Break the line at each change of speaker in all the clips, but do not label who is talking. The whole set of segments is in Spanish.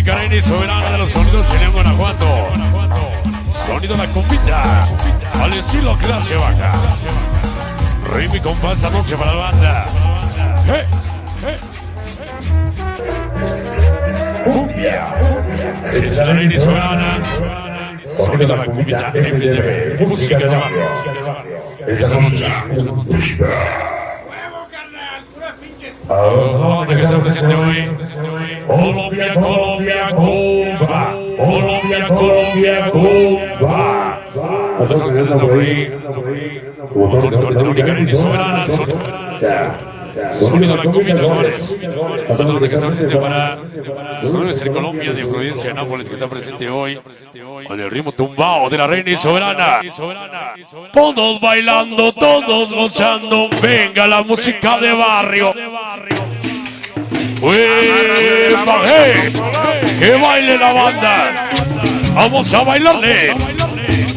única reina y soberana de los sonidos en León, Guanajuato. Sonido La Cumbita, al estilo clase baja. Ritmo y compás esta noche para la banda. Cumbia, es la reina y soberana. Sonido La Cumbita, MTV, música de barrio. Esa noche. Colombia que se presente hoy. Colombia, Colombia, Cuba. Colombia, Colombia, Cuba. Estamos quedando frío. Motor de orden única, reina y soberana. Sonido La Cumbita, Juárez. Sonido que está presente para Sonido en Colombia, de influencia de Nápoles, que está presente hoy. Con el ritmo tumbao de la reina y soberana. Todos bailando, todos gozando. Venga la música de barrio. Que baile la banda. Vamos a bailarle.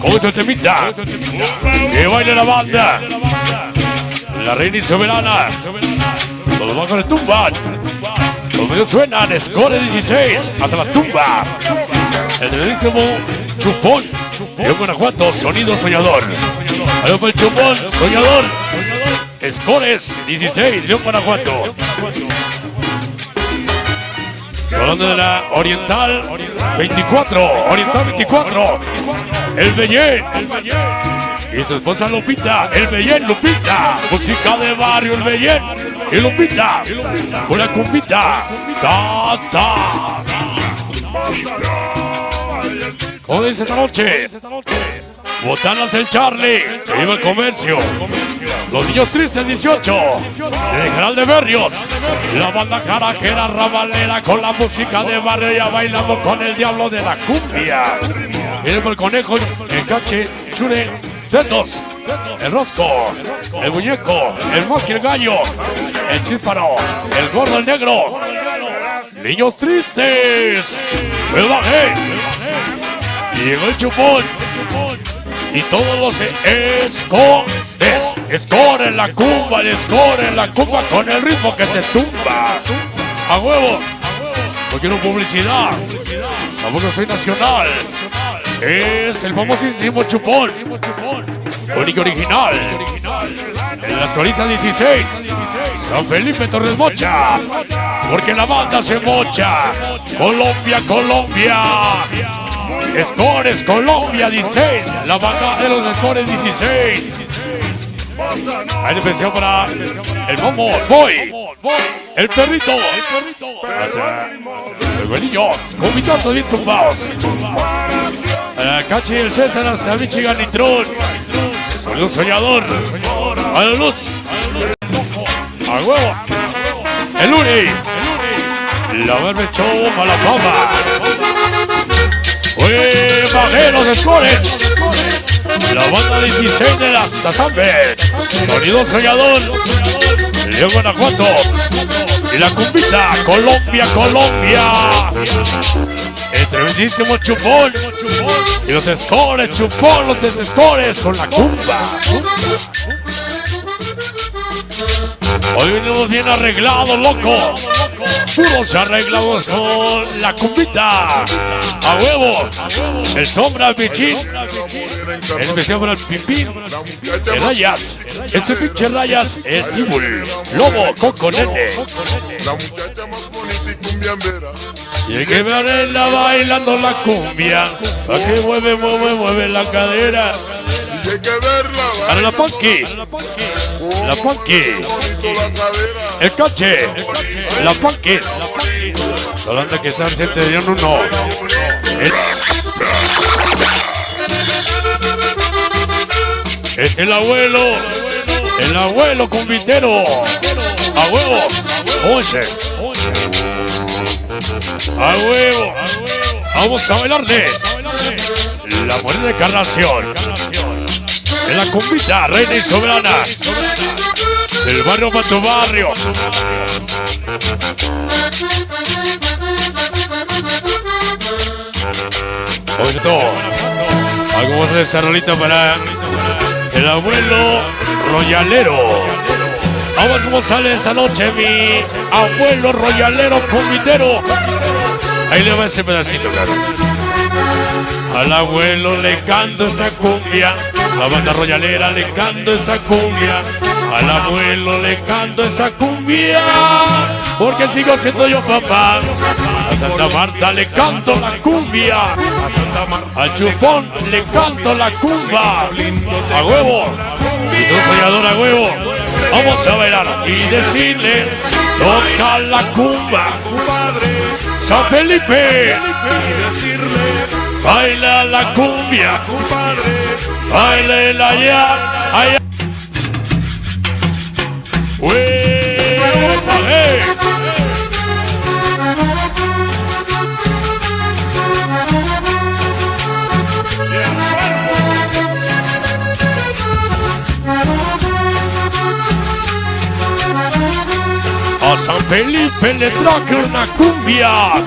Con ese temita. Que baile la banda. La reina y soberana. Los bajos le tumban. Los medios suenan. Score 16. Hasta la tumba. El tremendísimo Chupón. León, Guanajuato. Sonido soñador. Ahí fue el Chupón. Soñador. Scores 16. León, Guanajuato. Hablando de la Oriental 24. Oriental 24. El Bellén. Y su esposa Lupita. El Bellén, Lupita. Música de barrio, el Bellén. Y Lupita. Una cumbita. Ta, ta. ¿Cómo dice esta noche? Botanas el Charlie. Que viva el comercio. Los niños tristes 18. De General de Berrios. La banda carajera rabalera con la música de barrio ya bailando con el diablo de la cumbia. Viene el conejo, el cache, chure, tetos, el rosco, el muñeco, el mosque, el gallo, el chífaro, el gordo, el negro. Niños tristes. Me bajé. Y llegó el Chupón. Y todos los score en la cumba, el score en la cumba con el ritmo que te tumba. A huevo. No quiero publicidad. Tampoco soy nacional. Es el famosísimo Chupón. Único original. En las Corizas 16. San Felipe Torres Mocha. Porque la banda se mocha. Colombia, Colombia. Scores Colombia 16. La banda de los Scores 16. Hay especial para el Momo, Boy, el perrito, el buenillos, comitazos bien tumbados. La Cachi y el César hasta Michigan y Tron. Sonido soñador. A la luz. A huevo. El Uri. La Verde Show a la fama. Bajé los Scores. La banda 16 de las Tazambes. Sonido soñador. León, Guanajuato. Y la cumbita. Colombia, Colombia. El tremendísimo Chupón. Y los Scores, Chupón, los Scores con la cumba. Hoy venimos bien arreglados, loco. Puros arreglados con la cumbita. A huevo. El sombra, el pichín. El especial para el pimpín. El rayas. Ese pinche rayas. El tibul. Lobo, coco, nene.
La muchacha más bonita y cumbiambera.
Y hay que verla bailando la cumbia. Pa' que mueve, mueve, mueve la cadera.
Y hay que verla
Para la punky. La punky. El coche. La punkis. La banda que está presente de León 1. Es el abuelo. El abuelo cumbitero. A huevo. Oye. A huevo. Vamos a bailarle. La muerte de Encarnación. En la cumbita, reina y soberana. Del barrio para tu barrio. Oye, todo. Algo más de esa rolita para el abuelo royalero. A ver cómo sale esa noche mi abuelo royalero convitero. Ahí le va ese pedacito, cara. Al abuelo le canto esa cumbia, la banda royalera le canto esa cumbia, al abuelo le canto esa cumbia, porque sigo siendo yo papá. A Santa Marta le canto la cumbia, a Chupón le canto la cumba, a huevo, y soy soñador a huevo. Vamos a bailar y decirle, toca la cumba, San Felipe, baila la cumbia, baila ya, allá. A San Felipe le traje una cumbia, a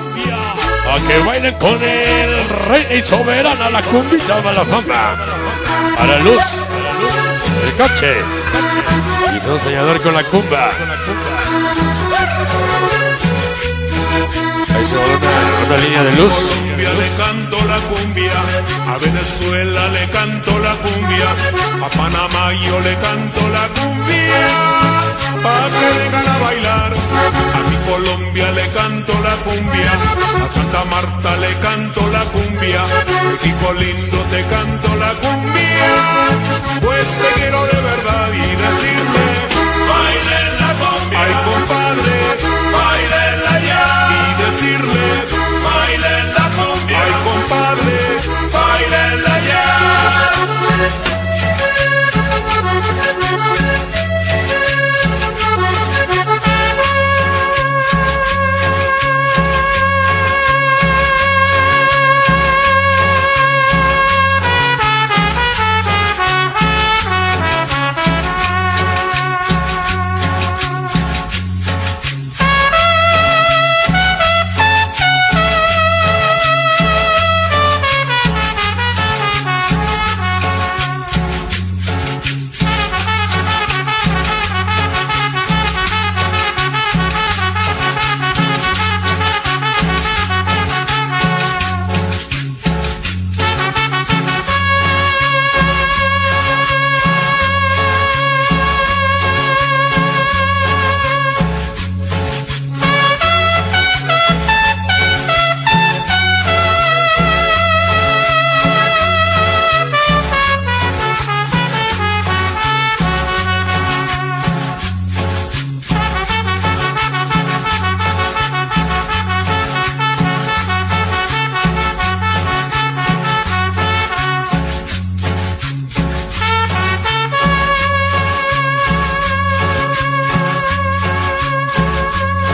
que bailen con el rey y soberana la cumbita para la fama, a la luz, el coche, y su soñador con la cumba. Ahí se va una línea de luz.
Le canto la cumbia, a Venezuela le canto la cumbia, a Panamá yo le canto la cumbia, pa' que vengan a bailar. A mi Colombia le canto la cumbia, a Santa Marta le canto la cumbia, México lindo te canto la cumbia, pues te quiero de verdad y decirte, bailen la cumbia, ay compadre, bailenla ya, y decirle, bailen la cumbia, ay compadre, bailenla ya.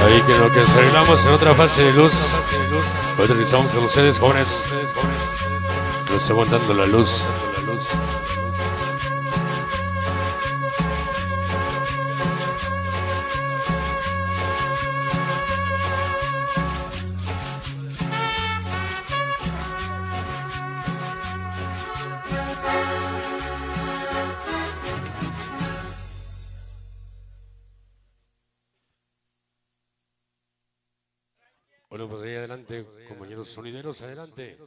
Ahí que lo que arreglamos en otra fase de luz, hoy realizamos con ustedes jóvenes, nos está aguantando la luz. Bueno, pues ahí adelante, compañeros sonideros, adelante.